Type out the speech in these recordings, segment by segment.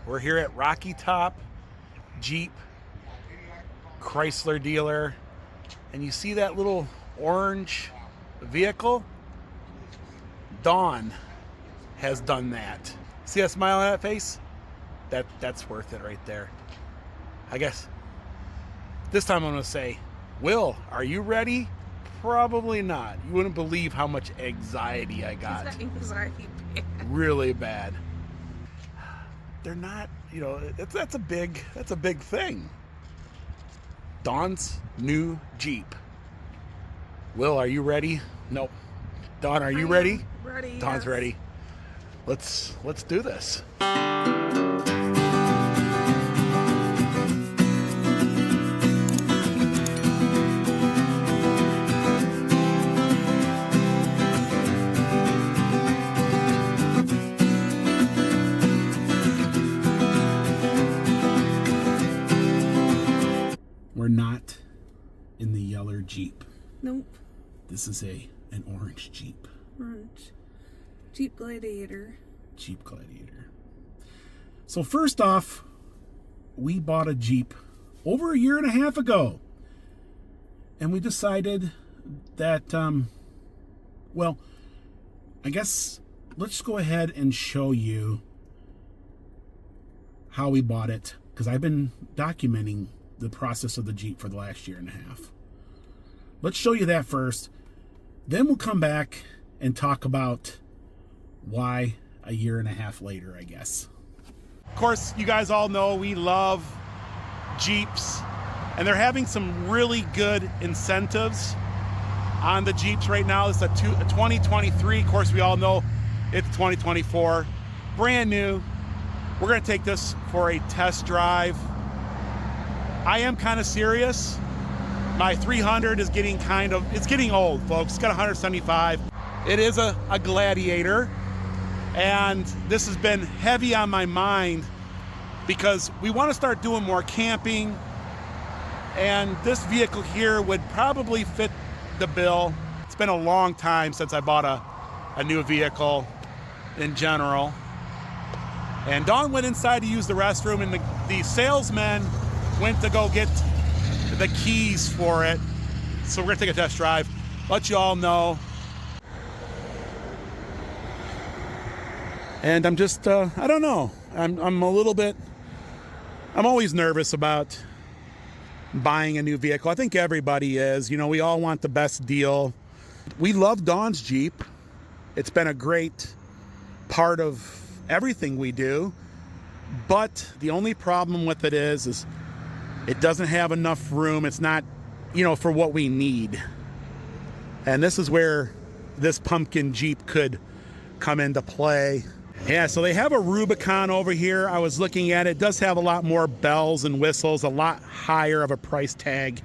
We're here at Rocky Top Jeep Chrysler dealer, and you see that little orange vehicle? Dawn has done that. See that smile on that face? That's worth it right there. I guess this time I'm gonna say, Will, are you ready? Probably not. You wouldn't believe how much anxiety I got. It's anxiety bad. Really bad. They're not, you know, that's a big thing. Dawn's new Jeep. Will, are you ready? Nope. Dawn, are you ready? Ready. Dawn's yes. ready. Let's do this. We're not in the yellow Jeep. Nope. This is an orange Jeep. Orange. Jeep Gladiator. Jeep Gladiator. So first off, we bought a Jeep over a year and a half ago. And we decided that, well, I guess let's go ahead and show you how we bought it. Because I've been documenting the process of the Jeep for the last year and a half. Let's show you that first. Then we'll come back and talk about why a year and a half later, I guess. Of course, you guys all know we love Jeeps, and they're having some really good incentives on the Jeeps right now. This is a 2023. Of course, we all know it's 2024. Brand new. We're going to take this for a test drive. I am kind of serious. My 300 is getting it's getting old, folks. It's got 175. It is a Gladiator. And this has been heavy on my mind because we want to start doing more camping. And this vehicle here would probably fit the bill. It's been a long time since I bought a new vehicle in general. And Dawn went inside to use the restroom, and the salesman went to go get the keys for it. So we're gonna take a test drive, let you all know. And I'm just, I don't know. I'm always nervous about buying a new vehicle. I think everybody is. You know, we all want the best deal. We love Dawn's Jeep. It's been a great part of everything we do. But the only problem with it is it doesn't have enough room. It's not, you know, for what we need. And this is where this pumpkin Jeep could come into play. Yeah, so they have a Rubicon over here. I was looking at it. It does have a lot more bells and whistles, a lot higher of a price tag.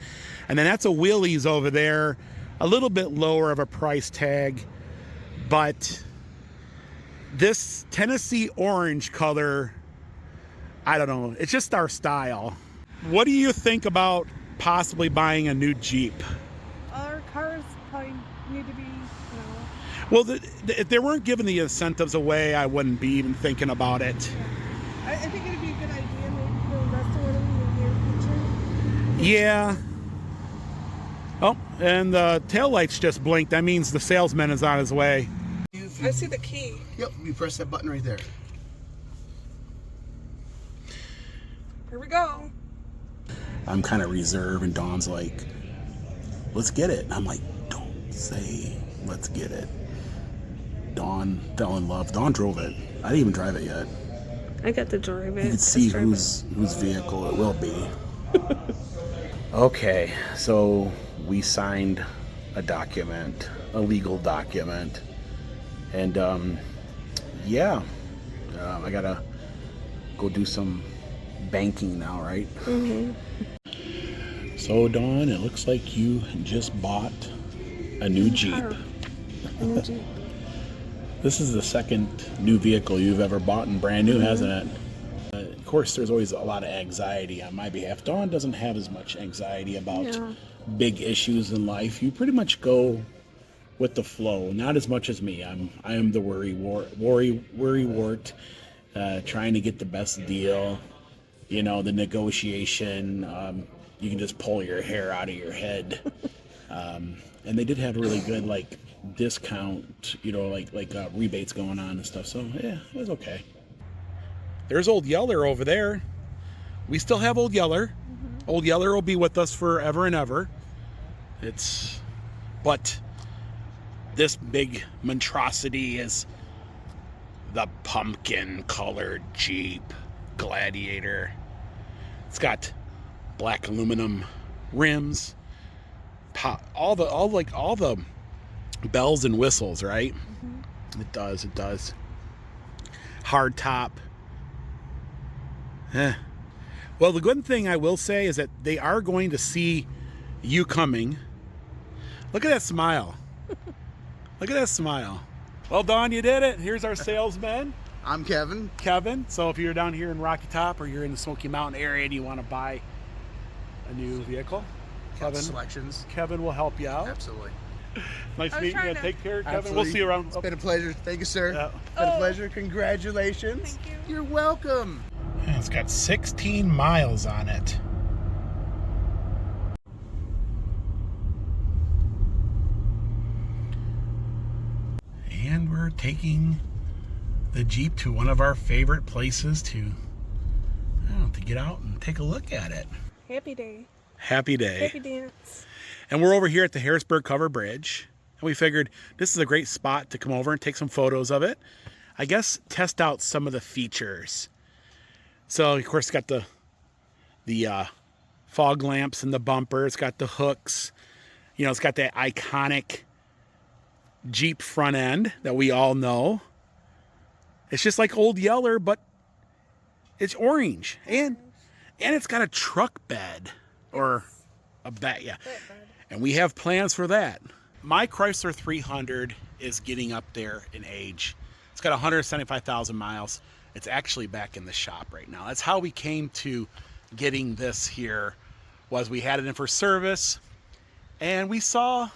And then that's a Willys over there, a little bit lower of a price tag. But this Tennessee orange color, I don't know. It's just our style. What do you think about possibly buying a new Jeep? Our cars probably need to be, Well, if they weren't giving the incentives away, I wouldn't be even thinking about it. I think it'd be a good idea maybe to invest in one in the near future. Yeah. Oh, and the taillights just blinked. That means the salesman is on his way. I see the key. Yep, you press that button right there. Here we go. I'm kind of reserved, and Dawn's like, let's get it. And I'm like, don't say let's get it. Dawn fell in love. Dawn drove it. I didn't even drive it yet. I got to drive it. You can see whose vehicle it will be. Okay, so we signed a document, a legal document. And yeah, I gotta go do some banking now, right? Mm-hmm. So Dawn, it looks like you just bought a new Jeep. A new Jeep. This is the second new vehicle you've ever bought, and brand new, hasn't it? Of course, there's always a lot of anxiety on my behalf. Dawn doesn't have as much anxiety about big issues in life. You pretty much go with the flow, not as much as me. I am the worry wart, trying to get the best deal. You know, the negotiation, you can just pull your hair out of your head. And they did have really good, like, discount, you know, like rebates going on and stuff. So, yeah, it was okay. There's Old Yeller over there. We still have Old Yeller. Mm-hmm. Old Yeller will be with us forever and ever. But this big monstrosity is the pumpkin-colored Jeep Gladiator. It's got black aluminum rims, all the bells and whistles, right? Mm-hmm. It does. Hard top. Well, the good thing I will say is that they are going to see you coming. Look at that smile. Look at that smile. Well, Don, you did it. Here's our salesman. I'm Kevin. So if you're down here in Rocky Top or you're in the Smoky Mountain area and you want to buy a new vehicle, Kevin will help you out. Absolutely. Nice meeting you. Take care, Kevin. Absolutely. We'll see you around. It's been a pleasure. Thank you, sir. Yeah. It's been a pleasure. Congratulations. Thank you. You're welcome. It's got 16 miles on it. And we're taking the Jeep to one of our favorite places to get out and take a look at it. Happy day. Happy day. Happy dance. And we're over here at the Harrisburg Covered Bridge. And we figured this is a great spot to come over and take some photos of it. I guess test out some of the features. So, of course, it's got the fog lamps in the bumper. It's got the hooks. You know, it's got that iconic Jeep front end that we all know. It's just like Old Yeller, but it's orange. And it's got a truck bed. Or a bed, yeah. And we have plans for that. My Chrysler 300 is getting up there in age. It's got 175,000 miles. It's actually back in the shop right now. That's how we came to getting this here, was we had it in for service, and we saw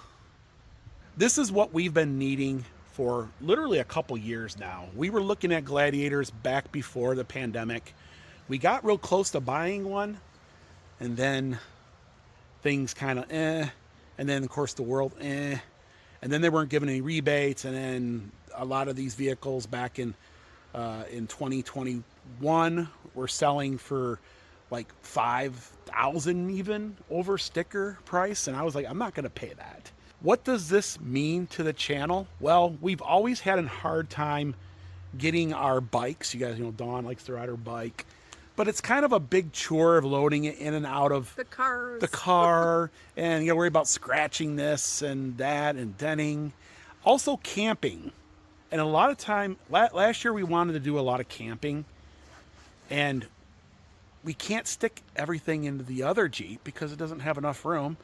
this is what we've been needing for literally a couple years now. We were looking at Gladiators back before the pandemic. We got real close to buying one, and then things kind of and then of course the world and then they weren't giving any rebates, and then a lot of these vehicles back in 2021 were selling for like $5,000 even over sticker price, and I was like, I'm not going to pay that. What does this mean to the channel? Well, we've always had a hard time getting our bikes. You guys, Dawn likes to ride her bike, but it's kind of a big chore of loading it in and out of the car, and worry about scratching this and that and denting. Also camping. And a lot of time, last year we wanted to do a lot of camping, and we can't stick everything into the other Jeep because it doesn't have enough room.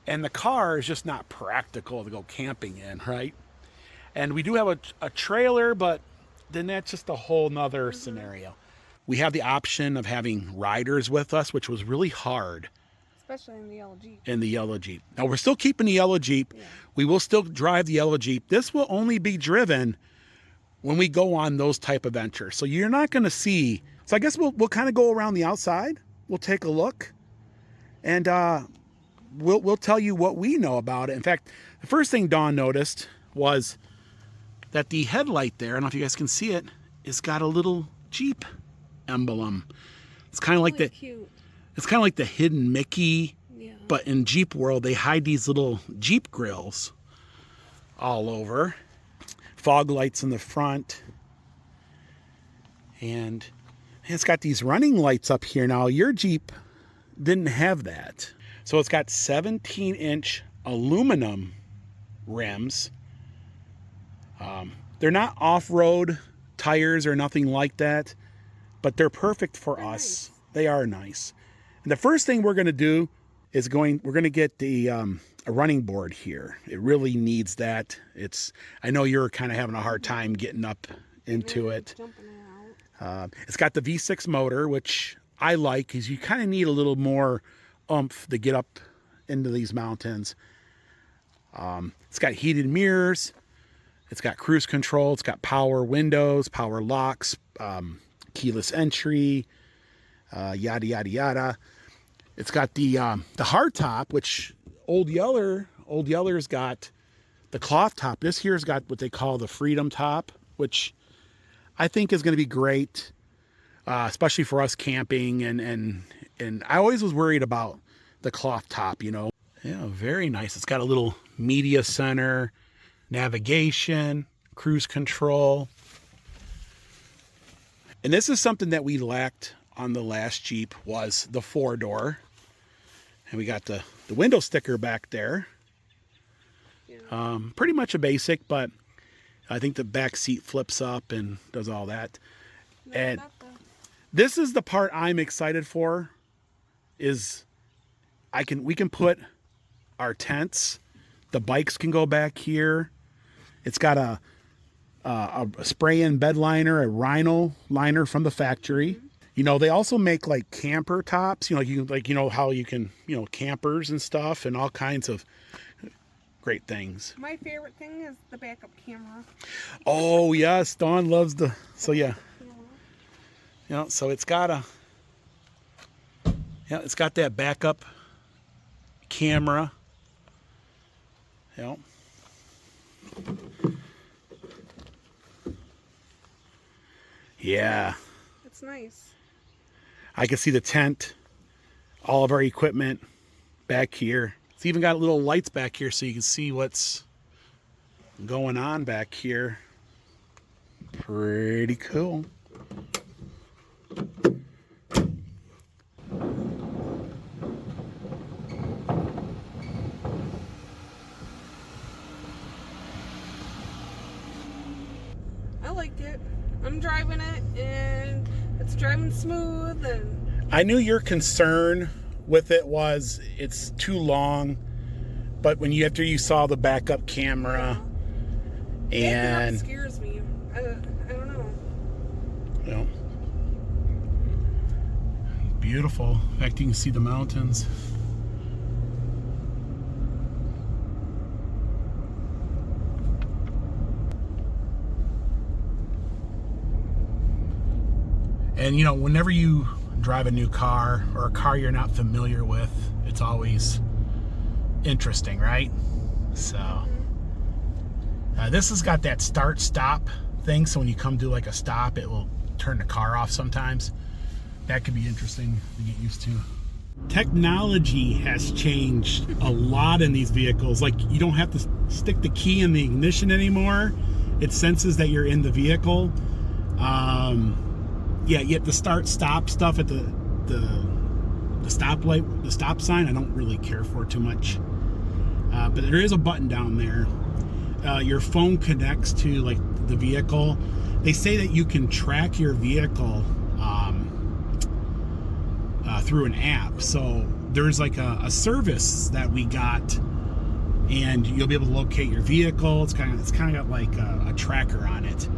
And the car is just not practical to go camping in, right? And we do have a trailer, but then that's just a whole nother scenario. We have the option of having riders with us, which was really hard. Especially in the yellow Jeep. Now, we're still keeping the yellow Jeep. Yeah. We will still drive the yellow Jeep. This will only be driven when we go on those type of ventures. So you're not going to see. So I guess we'll kind of go around the outside. We'll take a look. And we'll tell you what we know about it. In fact, the first thing Dawn noticed was that the headlight there, I don't know if you guys can see it, it's got a little Jeep emblem. It's kind of like cute. It's kind of like the hidden Mickey, but in Jeep world, they hide these little Jeep grills all over. Fog lights in the front. And it's got these running lights up here. Now, your Jeep didn't have that. So it's got 17-inch aluminum rims. They're not off-road tires or nothing like that, but they're perfect for us. Nice. They are nice. And the first thing we're going to do is we're going to get the a running board here. It really needs that. I know you're kind of having a hard time getting up into it. It's got the V6 motor, which I like because you kind of need a little more oomph to get up into these mountains. It's got heated mirrors. It's got cruise control. It's got power windows, power locks, keyless entry, yada yada yada. It's got the hard top, which Old Yeller's got the cloth top. This here's got what they call the Freedom top, which I think is going to be great, especially for us camping. And I always was worried about the cloth top, you know. Yeah, very nice. It's got a little media center, navigation, cruise control. And this is something that we lacked on the last Jeep, was the 4-door. And we got the window sticker back there. Yeah. Pretty much a basic, but I think the back seat flips up and does all that. No, And not the- this is the part I'm excited for, is we can put our tents, the bikes can go back here. It's got a spray-in bed liner, a Rhino liner from the factory. Mm-hmm. You know, they also make like camper tops, you know, how you can, you know, campers and stuff and all kinds of great things. My favorite thing is the backup camera. Oh yes, Dawn loves so yeah. You know, so it's got it's got that backup camera. You know. Yeah. It's nice. I can see the tent, all of our equipment back here. It's even got little lights back here so you can see what's going on back here. Pretty cool. I like it. I'm driving it and it's driving smooth, and I knew your concern with it was it's too long, but after you saw the backup camera, and that scares me. I don't know. You know, beautiful. In fact, you can see the mountains. And you know, whenever you drive a new car or a car you're not familiar with, it's always interesting, right? So this has got that start stop thing, so when you come to like a stop, it will turn the car off sometimes. That could be interesting to get used to. Technology has changed a lot in these vehicles. Like, you don't have to stick the key in the ignition anymore. It senses that you're in the vehicle. Yeah, yet the start stop stuff at the stoplight, the stop sign, I don't really care for too much. But there is a button down there. Your phone connects to like the vehicle. They say that you can track your vehicle through an app. So there's like a service that we got, and you'll be able to locate your vehicle. It's kind of got like a tracker on it.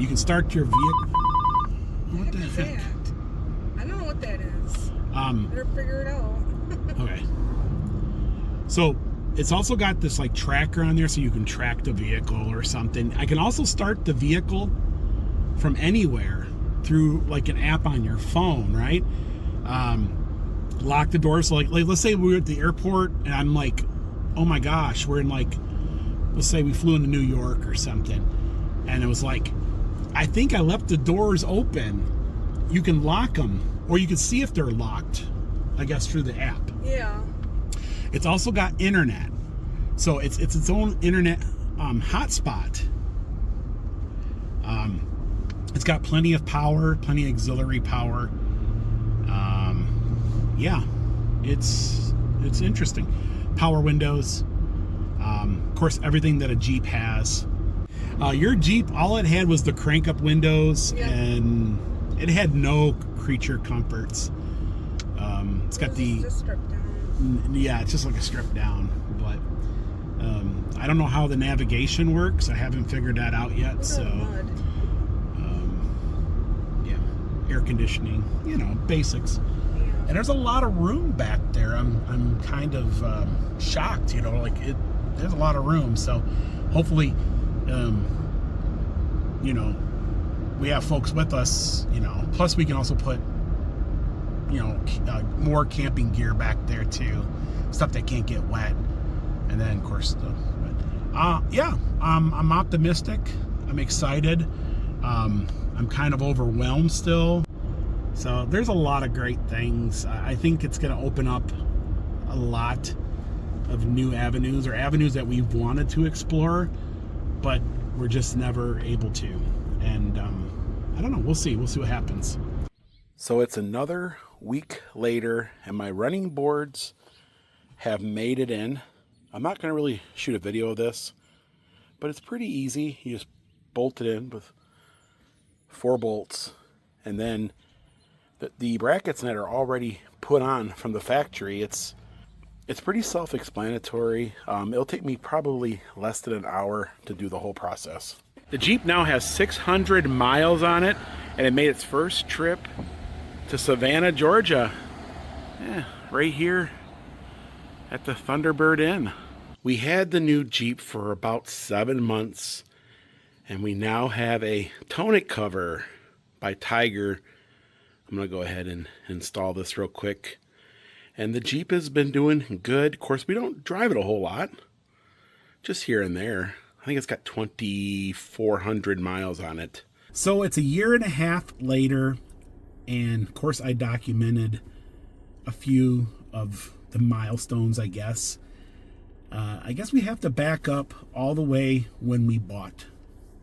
You can start your vehicle. What the heck? I don't know what that is. Better figure it out. Okay. So it's also got this like tracker on there, so you can track the vehicle or something. I can also start the vehicle from anywhere through like an app on your phone, right? Lock the doors. So like let's say we're at the airport and I'm like, oh my gosh, we're in like, let's say we flew into New York or something, and it was like, I think I left the doors open. You can lock them, or you can see if they're locked, I guess, through the app. Yeah. It's also got internet, so it's its own internet hotspot. It's got plenty of power, plenty of auxiliary power. Yeah, it's interesting. Power windows, of course, everything that a Jeep has. Your Jeep, all it had was the crank up windows, yeah, and it had no creature comforts. It's got the just stripped down. Yeah, it's just like a strip down, but I don't know how the navigation works. I haven't figured that out yet. So yeah, air conditioning, you know, basics. Yeah. And there's a lot of room back there. I'm kind of shocked, you know, like there's a lot of room. So hopefully, you know, we have folks with us, you know. Plus, we can also put, you know, more camping gear back there too, stuff that can't get wet. And then, of course, yeah, I'm optimistic. I'm excited. I'm kind of overwhelmed still. So there's a lot of great things. I think it's going to open up a lot of new avenues, or avenues that we've wanted to explore, but we're just never able to. And I don't know. We'll see. We'll see what happens. So it's another week later, and my running boards have made it in. I'm not going to really shoot a video of this, but it's pretty easy. You just bolt it in with 4 bolts, and then the brackets that are already put on from the factory, it's pretty self-explanatory. It'll take me probably less than an hour to do the whole process. The Jeep now has 600 miles on it, and it made its first trip to Savannah, Georgia. Yeah, right here at the Thunderbird Inn. We had the new Jeep for about 7 months, and we now have a tonneau cover by Tiger. I'm gonna go ahead and install this real quick. And the Jeep has been doing good. Of course, we don't drive it a whole lot, just here and there. I think it's got 2,400 miles on it. So it's a year and a half later, and of course I documented a few of the milestones, I guess. I guess we have to back up all the way when we bought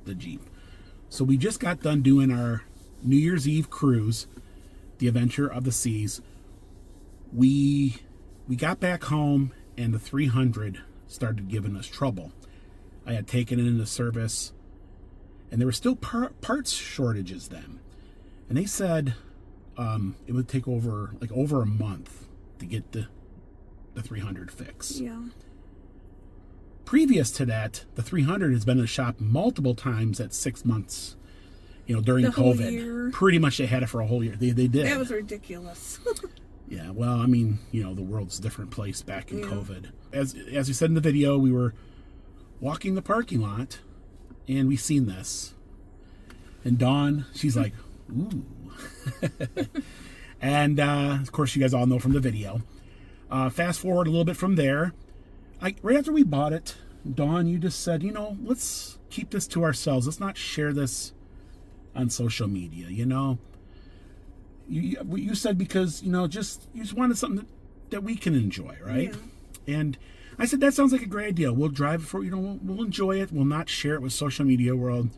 the Jeep. So we just got done doing our New Year's Eve cruise, the Adventure of the Seas. We got back home, and the 300 started giving us trouble. I had taken it into service, and there were still parts shortages then. And they said it would take over a month to get the 300 fixed. Yeah. Previous to that, the 300 has been in the shop multiple times at 6 months, you know, during The whole COVID. year. Pretty much they had it for a whole year. They did. That was ridiculous. Yeah, well, I mean, you know, the world's a different place back in Yeah. COVID. As we said in the video, we were walking the parking lot, and we seen this. And Dawn, she's like, ooh. And, of course, you guys all know from the video. Fast forward a little bit from there. Right after we bought it, Dawn, you just said, you know, let's keep this to ourselves. Let's not share this on social media, you know. You said because, you know, you just wanted something that we can enjoy, right? Yeah. And I said, that sounds like a great idea. We'll drive it for, you know, we'll enjoy it. We'll not share it with social media world.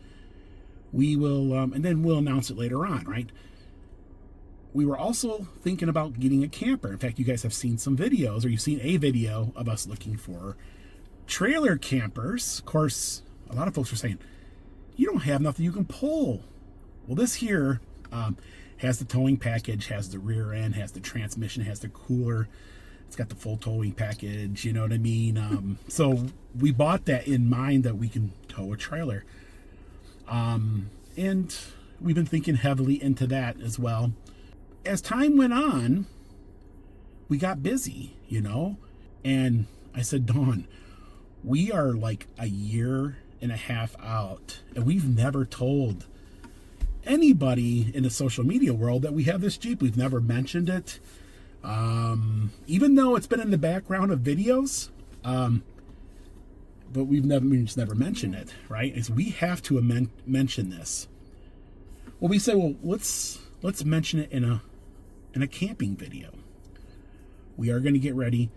We will, and then we'll announce it later on, right? We were also thinking about getting a camper. In fact, you guys have seen some videos, or you've seen a video of us looking for trailer campers. Of course, a lot of folks are saying, you don't have nothing you can pull. Well, this here has the towing package, has the rear end, has the transmission, has the cooler. It's got the full towing package, you know what I mean? So we bought that in mind that we can tow a trailer. And we've been thinking heavily into that as well. As time went on, we got busy, you know? And I said, Dawn, we are like a year and a half out, and we've never told anybody in the social media world that we have this Jeep. We've never mentioned it. Even though it's been in the background of videos, but we just never mentioned it, right? So we have to mention this. Well, we say, well, let's mention it in a camping video. We are going to get ready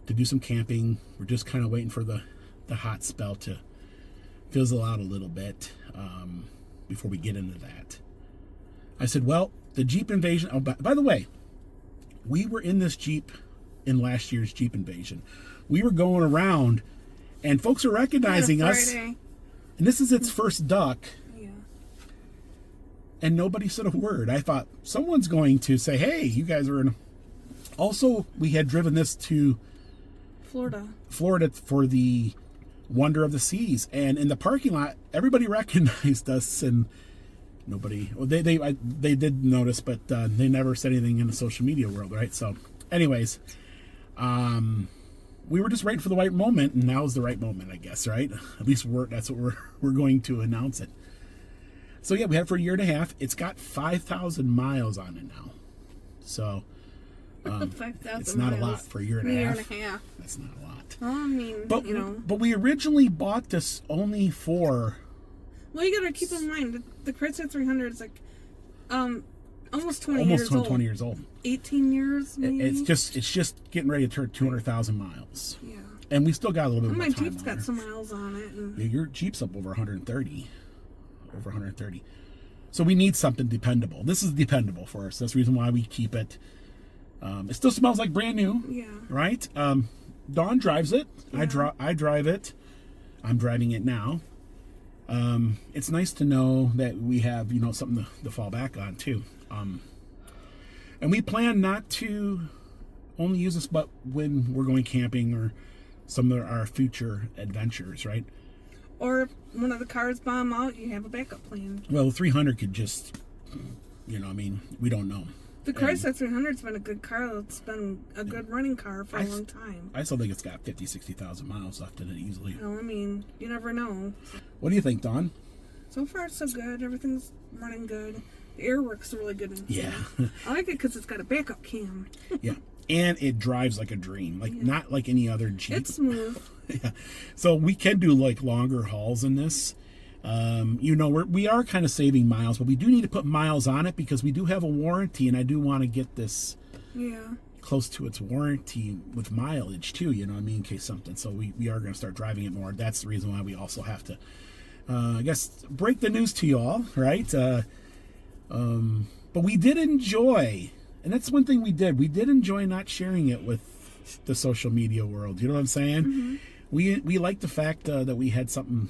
to do some camping. We're just kind of waiting for the hot spell to fizzle out a little bit before we get into that. I said, well, the Jeep invasion. Oh, by the way, we were in this Jeep in last year's Jeep invasion. We were going around, and folks are recognizing us. And this is its first duck. Yeah. And nobody said a word. I thought someone's going to say, hey, you guys are in. Also, we had driven this to Florida for the Wonder of the Seas, and in the parking lot, everybody recognized us, and nobody. Well, they did notice, but they never said anything in the social media world, right? So, anyways, we were just waiting for the right moment, and now's the right moment, I guess, right? At least that's what we're going to announce it. So yeah, we had it for a year and a half. It's got 5,000 miles on it now. So 5,000 it's not miles. a lot for a year and a half. That's not a lot. Well, I mean, But we originally bought this only for. Well, you gotta keep in mind the Chrysler 300 is like, almost 20 years old. 18 years, maybe. It's just getting ready to turn 200,000 miles. Yeah. And we still got a little bit And more my time. Jeep's got some miles on it. And... Yeah, your Jeep's up over 130. Over 130. So we need something dependable. This is dependable for us. That's the reason why we keep it. It still smells like brand new. Yeah. Right? Dawn drives it. Yeah. I drive it. I'm driving it now. It's nice to know that we have, something to fall back on too. And we plan not to only use this, but when we're going camping or some of our future adventures, right? Or if one of the cars bomb out, you have a backup plan. Well, the 300 could just, we don't know. The Chrysler 300's been a good car. It's been a good running car for a long time. I still think it's got 50, 60,000 miles left in it easily. Well, I mean, you never know. What do you think, Dawn? So far, so good. Everything's running good. The air works really good in here. Yeah. I like it because it's got a backup cam. Yeah. And it drives like a dream. Not like any other Jeep. It's smooth. Yeah. So we can do like longer hauls in this. We are kind of saving miles, but we do need to put miles on it because we do have a warranty, and I do want to get this close to its warranty with mileage too, in case something. So we are going to start driving it more. That's the reason why we also have to, I guess, break the news to you all, right? But we did enjoy, and that's one thing we did. We did enjoy not sharing it with the social media world. You know what I'm saying? Mm-hmm. We like the fact that we had something,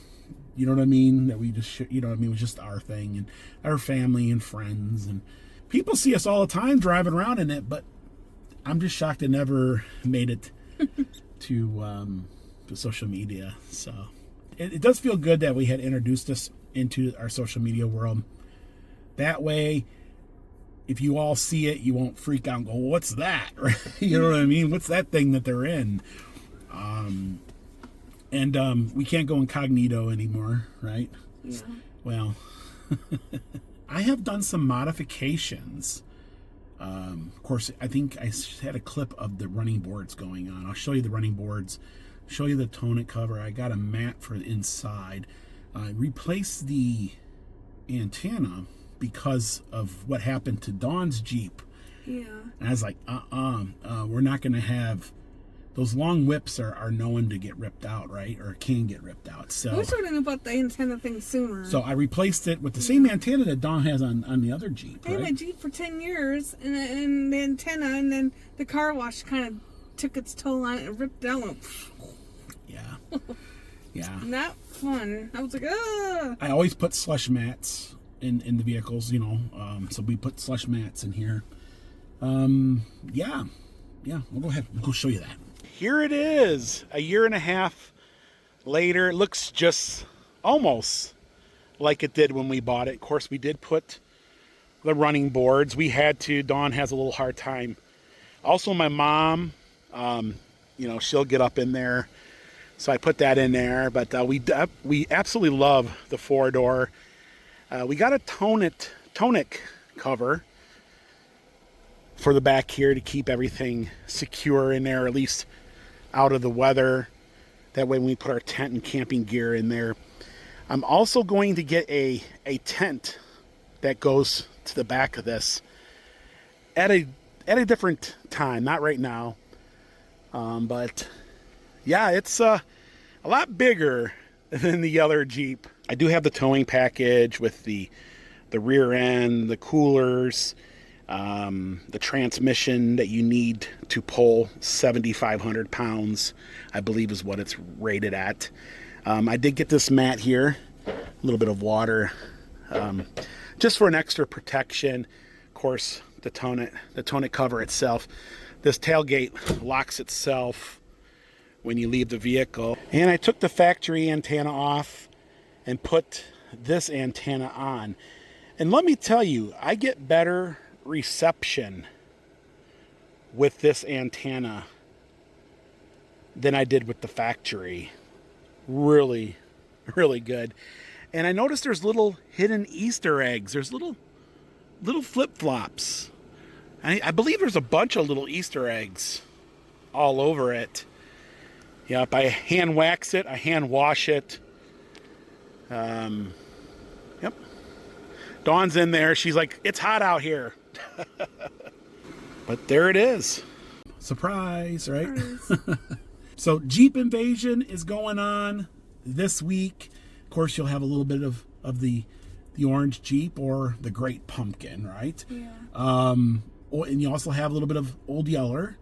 you know what I mean, that we just, it was just our thing and our family and friends. And people see us all the time driving around in it, but I'm just shocked it never made it to social media. So it does feel good that we had introduced us into our social media world. That way, if you all see it, you won't freak out and go, what's that? You know what I mean? What's that thing that they're in? And we can't go incognito anymore, right? Yeah. Well, I have done some modifications. Of course, I think I had a clip of the running boards going on. I'll show you the running boards, show you the tonneau cover. I got a mat for the inside. I replaced the antenna because of what happened to Dawn's Jeep. Yeah. And I was like, we're not going to have... Those long whips are known to get ripped out, right? Or can get ripped out. So I wish I would have known about the antenna thing sooner. So I replaced it with the same antenna that Dawn has on the other Jeep, I had right? my Jeep for 10 years, and the antenna, and then the car wash kind of took its toll on it and ripped it out. Yeah. Yeah. Not fun. I was like, ah. I always put slush mats in the vehicles, so we put slush mats in here. Yeah, we'll go ahead. We'll go show you that. Here it is, a year and a half later. It looks just almost like it did when we bought it. Of course, we did put the running boards. We had to. Dawn has a little hard time. Also, my mom, she'll get up in there. So I put that in there. But we absolutely love the 4-door. We got a tonic cover for the back here to keep everything secure in there, or at least out of the weather. That way when we put our tent and camping gear in there. I'm also going to get a tent that goes to the back of this at a different time, not right now. But yeah, it's a lot bigger than the other Jeep. I do have the towing package with the rear end, the coolers, the transmission that you need to pull 7,500 pounds, I believe is what it's rated at. I did get this mat here, a little bit of water, just for an extra protection. Of course, the tonneau cover itself. This tailgate locks itself when you leave the vehicle. And I took the factory antenna off and put this antenna on. And let me tell you, I get better reception with this antenna than I did with the factory. Really, really good. And I noticed there's little hidden Easter eggs. There's little flip-flops. I believe there's a bunch of little Easter eggs all over it. Yep, I hand wax it, I hand wash it. Yep. Dawn's in there. She's like, it's hot out here. But there it is. Surprise, right? So Jeep Invasion is going on this week. Of course, you'll have a little bit of the orange Jeep or the Great Pumpkin, right? Yeah. And you also have a little bit of Old Yeller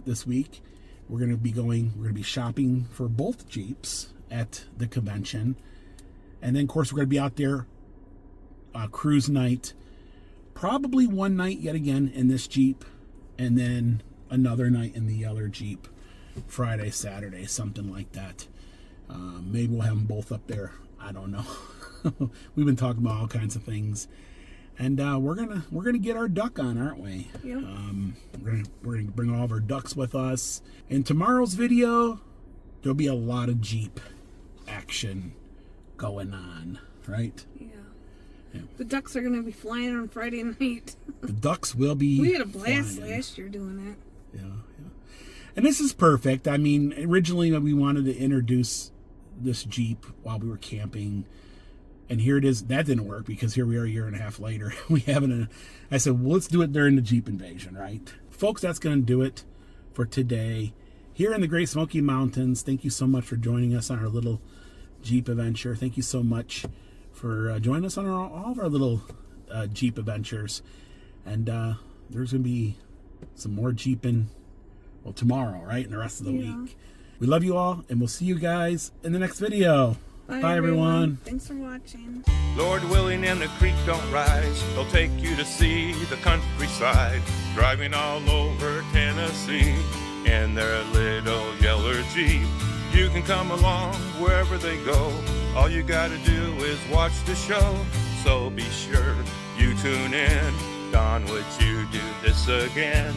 this week. We're going to be shopping for both Jeeps at the convention. And then, of course, we're going to be out there cruise night. Probably one night yet again in this Jeep. And then another night in the Yeller Jeep. Friday, Saturday, something like that. Maybe we'll have them both up there. I don't know. We've been talking about all kinds of things. And we're gonna get our duck on, aren't we? Yep. We're gonna bring all of our ducks with us. In tomorrow's video, there'll be a lot of Jeep action going on, right? Yeah. The ducks are gonna be flying on Friday night. The ducks will be. We had a blast flying. last year doing that. Yeah. And this is perfect. I mean, originally we wanted to introduce this Jeep while we were camping. And here it is. That didn't work because here we are a year and a half later. I said, well, let's do it during the Jeep Invasion, right? Folks, that's going to do it for today. Here in the Great Smoky Mountains, thank you so much for joining us on our little Jeep adventure. Thank you so much for joining us on all of our little Jeep adventures. And there's going to be some more Jeeping, well, tomorrow, right? And the rest of the week. We love you all, and we'll see you guys in the next video. Bye, everyone. Thanks for watching. Lord willing and the creek don't rise, they'll take you to see the countryside, driving all over Tennessee in their little Yeller Jeep. You can come along wherever they go, all you gotta do is watch the show, so be sure you tune in. Don, would you do this again?